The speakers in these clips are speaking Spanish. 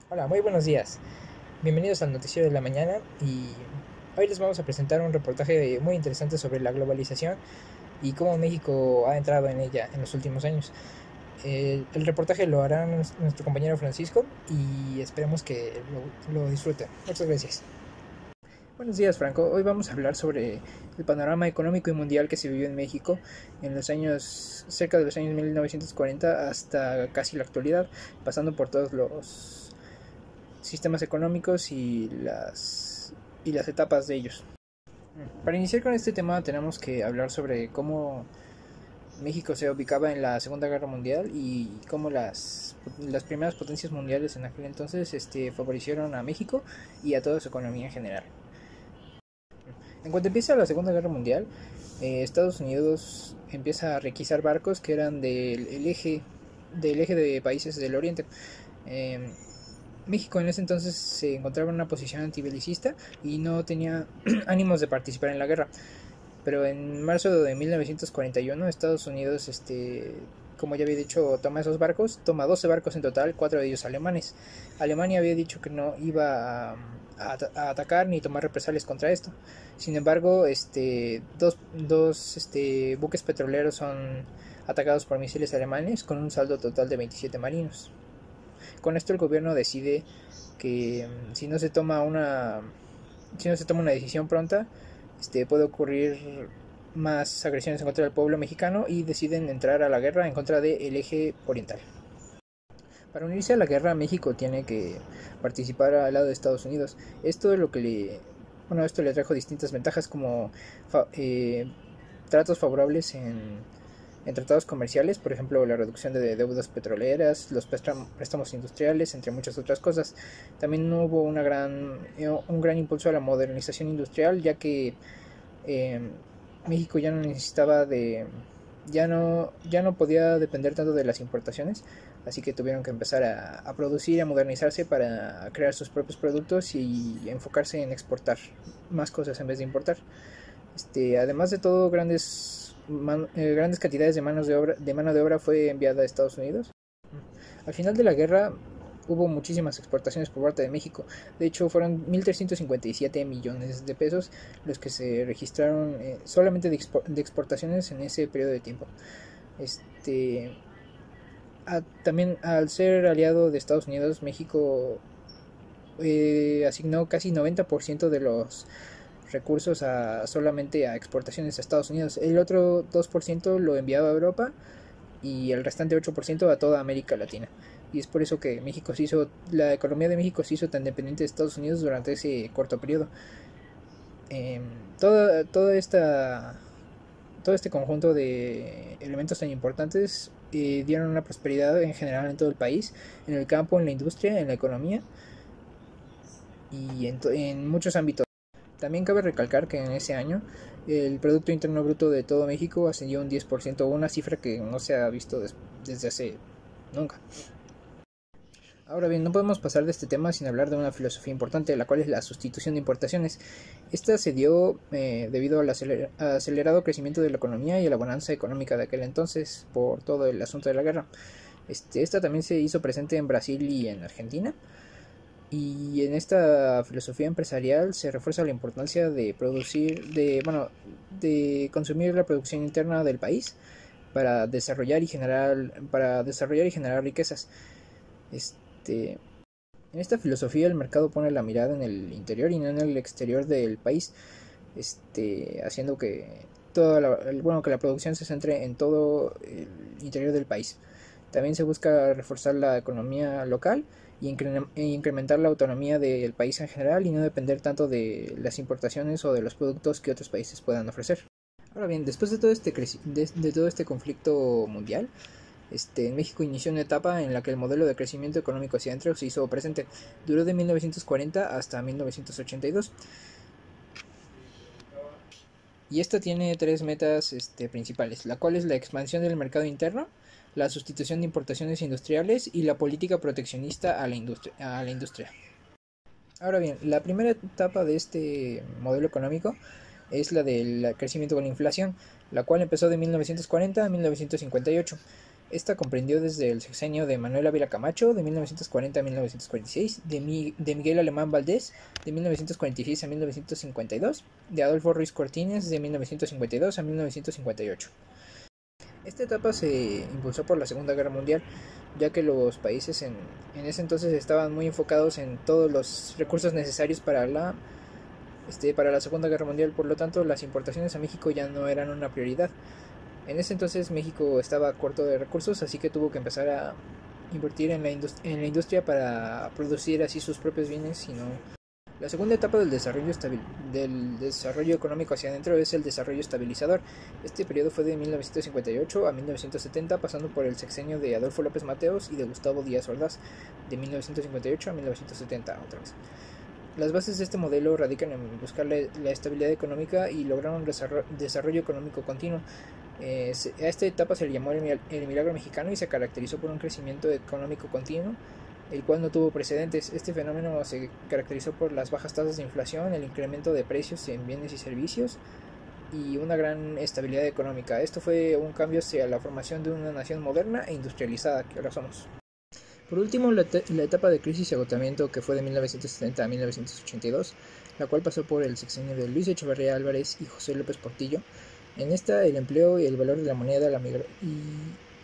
Hola, muy buenos días. Bienvenidos al Noticiero de la Mañana y hoy les vamos a presentar un reportaje muy interesante sobre la globalización y cómo México ha entrado en ella en los últimos años. El reportaje lo hará nuestro compañero Francisco y esperemos que lo disfruten. Muchas gracias. Buenos días, Franco. Hoy vamos a hablar sobre el panorama económico y mundial que se vivió en México en los años, cerca de los años 1940 hasta casi la actualidad, pasando por todos los sistemas económicos y las etapas de ellos. Para iniciar con este tema tenemos que hablar sobre cómo México se ubicaba en la Segunda Guerra Mundial y cómo las primeras potencias mundiales en aquel entonces favorecieron a México y a toda su economía en general. En cuanto empieza la Segunda Guerra Mundial, Estados Unidos empieza a requisar barcos que eran del eje de países del Oriente. Eh, México en ese entonces se encontraba en una posición antibelicista y no tenía ánimos de participar en la guerra. Pero en marzo de 1941 Estados Unidos, como ya había dicho, toma esos barcos, toma 12 barcos en total, 4 de ellos alemanes. Alemania había dicho que no iba a atacar ni tomar represalias contra esto. Sin embargo, dos buques petroleros son atacados por misiles alemanes con un saldo total de 27 marinos. Con esto el gobierno decide que si no se toma una decisión pronta, puede ocurrir más agresiones en contra del pueblo mexicano y deciden entrar a la guerra en contra del eje oriental. Para unirse a la guerra, México tiene que participar al lado de Estados Unidos. Esto le trajo distintas ventajas como tratos favorables en tratados comerciales, por ejemplo, la reducción de deudas petroleras, los préstamos industriales, entre muchas otras cosas. También hubo un gran impulso a la modernización industrial, ya que eh, México ya no necesitaba ya no podía depender tanto de las importaciones, así que tuvieron que empezar a producir, a modernizarse para crear sus propios productos y enfocarse en exportar más cosas en vez de importar. Además de todo, grandes cantidades de mano de obra fue enviada a Estados Unidos. Al final de la guerra hubo muchísimas exportaciones por parte de México. De hecho, fueron 1.357 millones de pesos los que se registraron solamente de exportaciones en ese periodo de tiempo. Este, También al ser aliado de Estados Unidos, México asignó casi 90% de los recursos solamente a exportaciones a Estados Unidos. El otro 2% lo enviaba a Europa y el restante 8% a toda América Latina. Y es por eso que la economía de México se hizo tan dependiente de Estados Unidos durante ese corto periodo. Eh, toda, toda esta, todo este conjunto de elementos tan importantes dieron una prosperidad en general en todo el país, en el campo, en la industria, en la economía y en muchos ámbitos. También cabe recalcar que en ese año el Producto Interno Bruto de todo México ascendió un 10%, una cifra que no se ha visto desde hace nunca. Ahora bien, no podemos pasar de este tema sin hablar de una filosofía importante, la cual es la sustitución de importaciones. Esta se dio debido al acelerado crecimiento de la economía y a la bonanza económica de aquel entonces por todo el asunto de la guerra. Esta también se hizo presente en Brasil y en Argentina. Y en esta filosofía empresarial se refuerza la importancia de de consumir la producción interna del país para desarrollar y generar riquezas. Este, en esta filosofía el mercado pone la mirada en el interior y no en el exterior del país, haciendo que la producción se centre en todo el interior del país. También se busca reforzar la economía local y incrementar la autonomía del país en general y no depender tanto de las importaciones o de los productos que otros países puedan ofrecer. Ahora bien, después de todo este conflicto mundial, en México inició una etapa en la que el modelo de crecimiento económico hacia adentro se hizo presente. Duró de 1940 hasta 1982. Y esta tiene tres metas principales, la cual es la expansión del mercado interno, la sustitución de importaciones industriales y la política proteccionista a la industria. Ahora bien, la primera etapa de este modelo económico es la del crecimiento con la inflación, la cual empezó de 1940 a 1958. Esta comprendió desde el sexenio de Manuel Ávila Camacho, de 1940 a 1946, de Miguel Alemán Valdés, de 1946 a 1952, de Adolfo Ruiz Cortines, de 1952 a 1958. Esta etapa se impulsó por la Segunda Guerra Mundial, ya que los países en ese entonces estaban muy enfocados en todos los recursos necesarios para la Segunda Guerra Mundial. Por lo tanto, las importaciones a México ya no eran una prioridad. En ese entonces México estaba corto de recursos, así que tuvo que empezar a invertir en la industria para producir así sus propios bienes. La segunda etapa del desarrollo económico hacia adentro es el desarrollo estabilizador. Este periodo fue de 1958 a 1970, pasando por el sexenio de Adolfo López Mateos y de Gustavo Díaz Ordaz, de 1958 a 1970 otra vez. Las bases de este modelo radican en buscar la estabilidad económica y lograr un desarrollo económico continuo. A esta etapa se le llamó el milagro mexicano y se caracterizó por un crecimiento económico continuo, el cual no tuvo precedentes. Este fenómeno se caracterizó por las bajas tasas de inflación, el incremento de precios en bienes y servicios y una gran estabilidad económica. Esto fue un cambio hacia la formación de una nación moderna e industrializada que ahora somos. Por último, la etapa de crisis y agotamiento, que fue de 1970 a 1982, la cual pasó por el sexenio de Luis Echeverría Álvarez y José López Portillo. En esta, el empleo y el valor de la moneda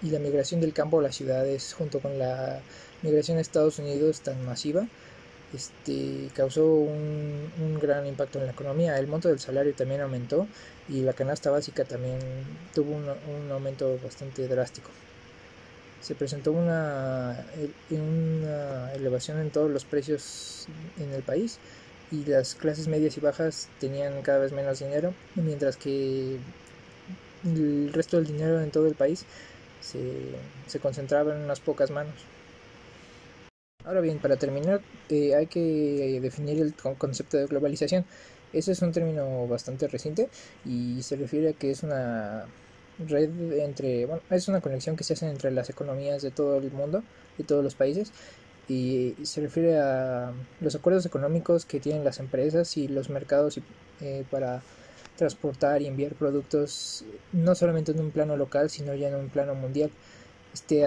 y la migración del campo a las ciudades, junto con la migración a Estados Unidos tan masiva, causó un gran impacto en la economía. El monto del salario también aumentó y la canasta básica también tuvo un aumento bastante drástico. Se presentó una elevación en todos los precios en el país y las clases medias y bajas tenían cada vez menos dinero, mientras que el resto del dinero en todo el país se concentraba en unas pocas manos. Ahora bien, para terminar, hay que definir el concepto de globalización. Ese es un término bastante reciente y se refiere a que es una red es una conexión que se hace entre las economías de todo el mundo, de todos los países, y se refiere a los acuerdos económicos que tienen las empresas y los mercados para transportar y enviar productos no solamente en un plano local, sino ya en un plano mundial,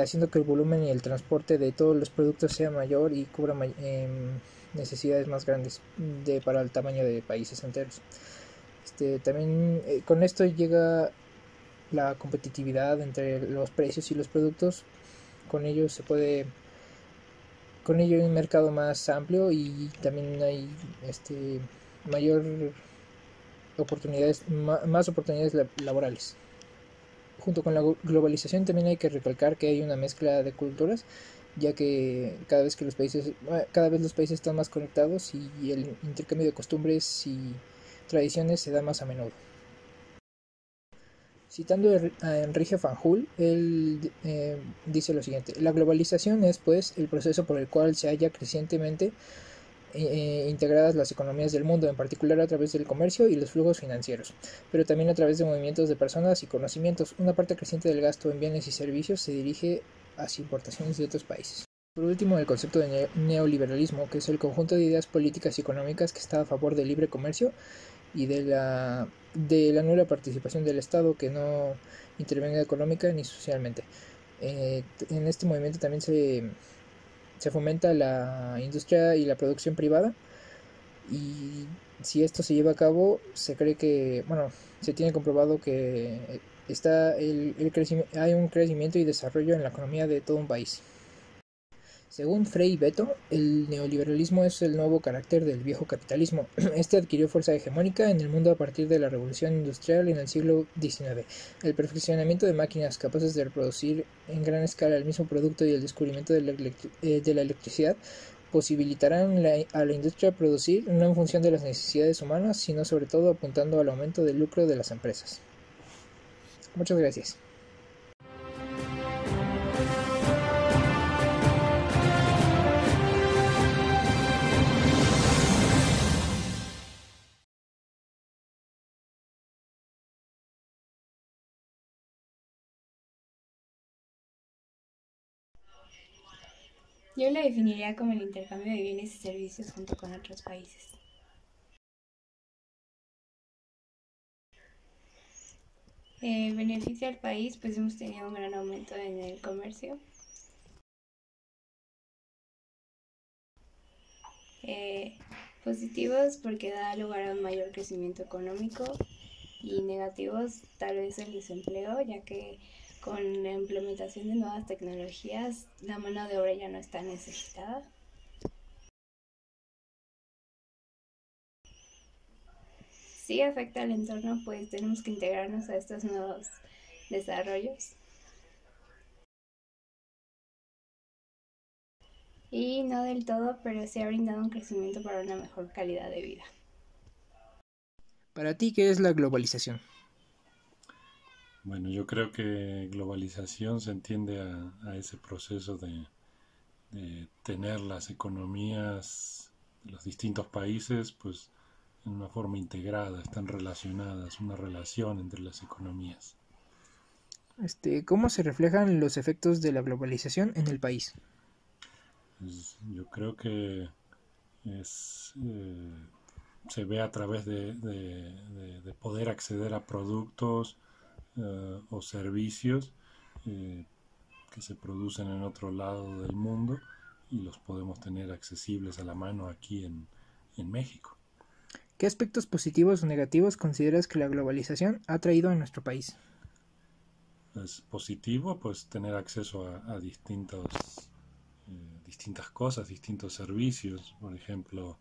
haciendo que el volumen y el transporte de todos los productos sea mayor y cubra necesidades más grandes para el tamaño de países enteros. También con esto llega la competitividad entre los precios y los productos. Con ello hay un mercado más amplio y también hay mayor más oportunidades laborales. Junto con la globalización también hay que recalcar que hay una mezcla de culturas, ya que cada vez los países están más conectados y el intercambio de costumbres y tradiciones se da más a menudo. Citando a Enrique Fanjul, él dice lo siguiente: la globalización es, pues, el proceso por el cual se halla crecientemente integradas las economías del mundo, en particular a través del comercio y los flujos financieros, pero también a través de movimientos de personas y conocimientos. Una parte creciente del gasto en bienes y servicios se dirige hacia importaciones de otros países. Por último, el concepto de neoliberalismo, que es el conjunto de ideas políticas y económicas que está a favor del libre comercio y de la nula participación del Estado, que no intervenga económica ni socialmente. En este movimiento también se fomenta la industria y la producción privada, y si esto se lleva a cabo, se tiene comprobado que hay un crecimiento y desarrollo en la economía de todo un país. Según Frei Beto, el neoliberalismo es el nuevo carácter del viejo capitalismo. Este adquirió fuerza hegemónica en el mundo a partir de la revolución industrial en el siglo XIX. El perfeccionamiento de máquinas capaces de reproducir en gran escala el mismo producto y el descubrimiento de la electricidad posibilitarán a la industria producir no en función de las necesidades humanas, sino sobre todo apuntando al aumento del lucro de las empresas. Muchas gracias. Yo la definiría como el intercambio de bienes y servicios junto con otros países. Beneficia al país, pues hemos tenido un gran aumento en el comercio. Positivos porque da lugar a un mayor crecimiento económico, y negativos tal vez el desempleo, ya que con la implementación de nuevas tecnologías la mano de obra ya no está necesitada. Sí afecta al entorno, pues tenemos que integrarnos a estos nuevos desarrollos. Y no del todo, pero sí ha brindado un crecimiento para una mejor calidad de vida. Para ti, ¿qué es la globalización? Bueno, yo creo que globalización se entiende a ese proceso de tener las economías de los distintos países pues en una forma integrada, están relacionadas, una relación entre las economías. ¿Cómo se reflejan los efectos de la globalización en el país? Pues yo creo que es, se ve a través de poder acceder a productos o servicios eh, que se producen en otro lado del mundo y los podemos tener accesibles a la mano aquí en México. ¿Qué aspectos positivos o negativos consideras que la globalización ha traído a nuestro país? Es positivo pues tener acceso a distintas cosas, distintos servicios. Por ejemplo,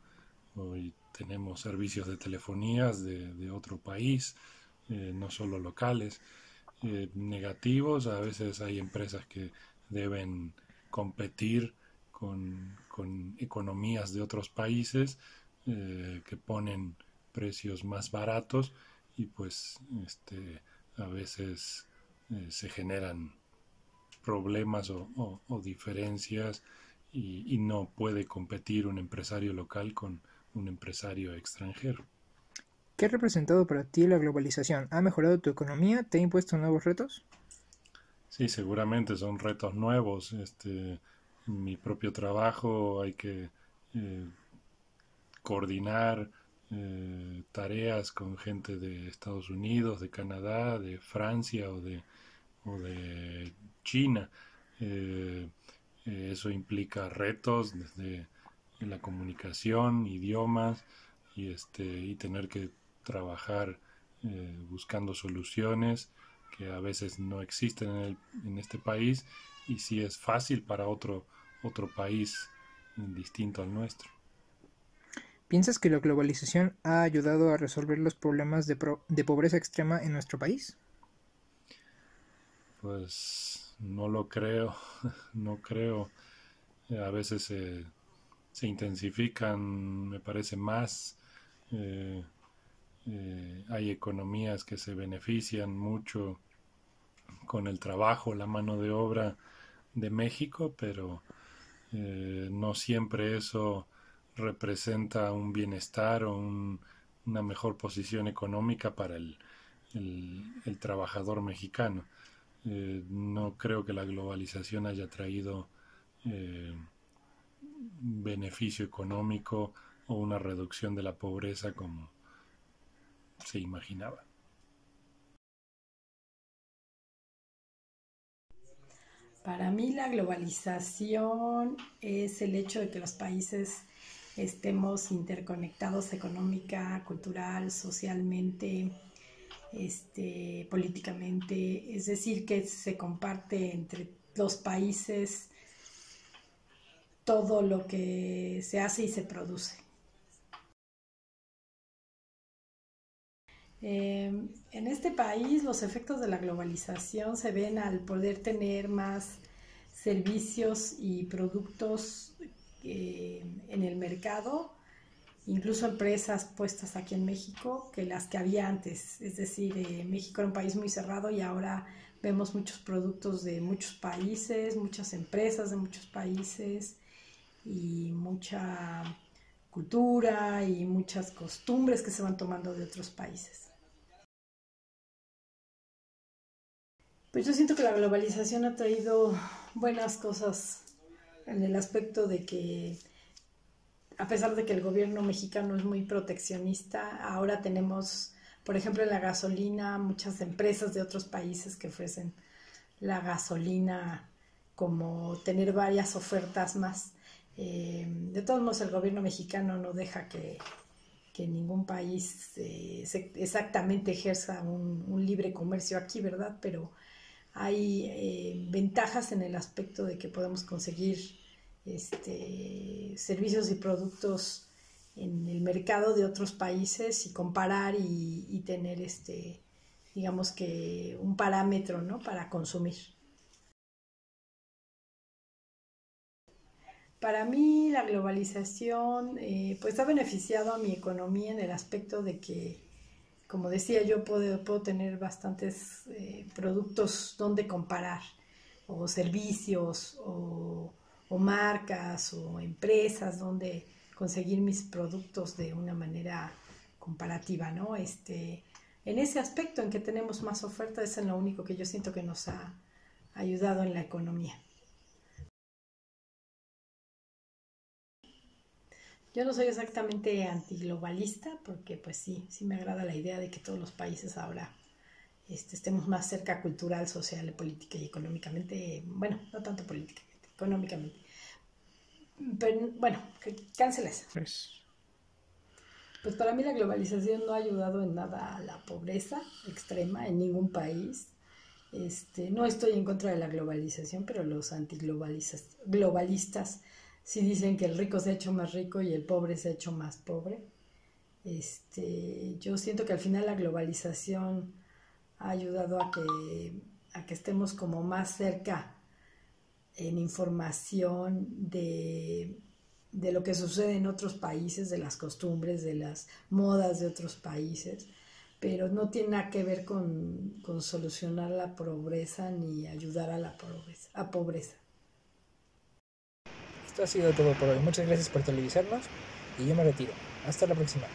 hoy tenemos servicios de telefonías de otro país, no solo locales. Negativos, a veces hay empresas que deben competir con economías de otros países que ponen precios más baratos y pues a veces se generan problemas o diferencias y no puede competir un empresario local con un empresario extranjero. ¿Qué ha representado para ti la globalización? ¿Ha mejorado tu economía? ¿Te ha impuesto nuevos retos? Sí, seguramente son retos nuevos. En mi propio trabajo hay que eh, coordinar tareas con gente de Estados Unidos, de Canadá, de Francia o de China. Eh, Eso implica retos desde la comunicación, idiomas y tener que trabajar buscando soluciones que a veces no existen en este país y sí es fácil para otro país distinto al nuestro. ¿Piensas que la globalización ha ayudado a resolver los problemas de pobreza extrema en nuestro país? Pues no lo creo, no creo. A veces se intensifican, me parece más. Eh, Hay economías que se benefician mucho con el trabajo, la mano de obra de México, pero no siempre eso representa un bienestar o una mejor posición económica para el trabajador mexicano. No creo que la globalización haya traído eh, beneficio económico o una reducción de la pobreza como se imaginaba. Para mí la globalización es el hecho de que los países estemos interconectados económica, cultural, socialmente, políticamente, es decir, que se comparte entre los países todo lo que se hace y se produce. En este país los efectos de la globalización se ven al poder tener más servicios y productos en el mercado, incluso empresas puestas aquí en México que las que había antes. Es decir, México era un país muy cerrado y ahora vemos muchos productos de muchos países, muchas empresas de muchos países y mucha cultura y muchas costumbres que se van tomando de otros países. Pues yo siento que la globalización ha traído buenas cosas en el aspecto de que, a pesar de que el gobierno mexicano es muy proteccionista, ahora tenemos Por ejemplo, en la gasolina, muchas empresas de otros países que ofrecen la gasolina como tener varias ofertas más. De todos modos, el gobierno mexicano no deja que ningún país exactamente ejerza un libre comercio aquí, ¿verdad? Pero hay ventajas en el aspecto de que podemos conseguir servicios y productos en el mercado de otros países y comparar y tener digamos que un parámetro, ¿no?, para consumir. Para mí la globalización pues ha beneficiado a mi economía en el aspecto de que, como decía, yo puedo tener bastantes productos donde comparar, o servicios, o marcas, o empresas donde conseguir mis productos de una manera comparativa, ¿no? En ese aspecto en que tenemos más oferta es en lo único que yo siento que nos ha ayudado en la economía. Yo no soy exactamente antiglobalista porque pues sí me agrada la idea de que todos los países ahora estemos más cerca cultural, social, política y económicamente, bueno, no tanto políticamente, económicamente. Pero bueno, cancela esa. Pues para mí la globalización no ha ayudado en nada a la pobreza extrema en ningún país. No estoy en contra de la globalización, pero los globalistas sí dicen que el rico se ha hecho más rico y el pobre se ha hecho más pobre. Yo siento que al final la globalización ha ayudado a que estemos como más cerca en información de lo que sucede en otros países, de las costumbres, de las modas de otros países, pero no tiene nada que ver con solucionar la pobreza ni ayudar a la pobreza. Esto ha sido todo por hoy. Muchas gracias por televisarnos y yo me retiro. Hasta la próxima.